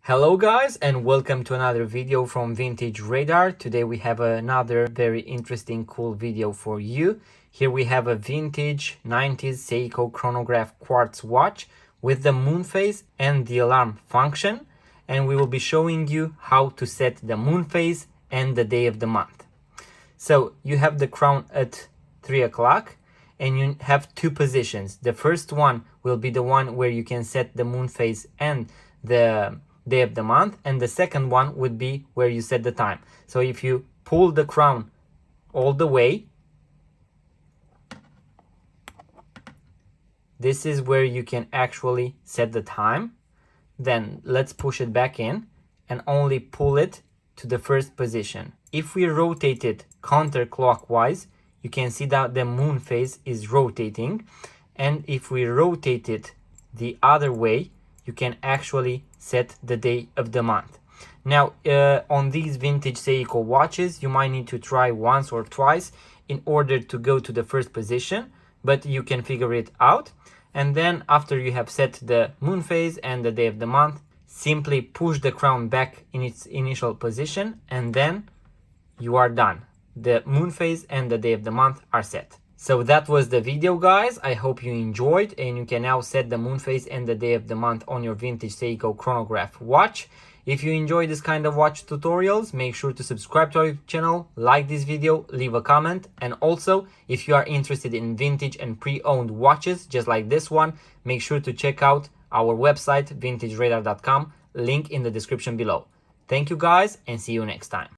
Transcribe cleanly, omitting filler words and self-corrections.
Hello guys, and welcome to another video from Vintage Radar. Today we have another very interesting cool video for you. Here we have a vintage 90s Seiko Chronograph Quartz watch with the Moonphase and the alarm function, and we will be showing you how to set the Moonphase and the day of the month. So you have the crown at 3 o'clock and you have two positions. The first one will be the one where you can set the Moonphase and the day of the month, and the second one would be where you set the time. So if you pull the crown all the way, this is where you can actually set the time. Then let's push it back in and only pull it to the first position. If we rotate it counterclockwise, you can see that the Moonphase is rotating, and if we rotate it the other way, you can actually set the day of the month. Now, on these vintage Seiko watches, you might need to try once or twice in order to go to the first position, but you can figure it out. And then after you have set the Moonphase and the day of the month, simply push the crown back in its initial position, and then you are done. The Moonphase and the day of the month are set. So that was the video, guys. I hope you enjoyed, and you can now set the Moonphase and the day of the month on your vintage Seiko Chronograph watch. If you enjoy this kind of watch tutorials, make sure to subscribe to our channel, like this video, leave a comment, and also if you are interested in vintage and pre-owned watches just like this one, make sure to check out our website vintageradar.com, link in the description below. Thank you guys, and see you next time.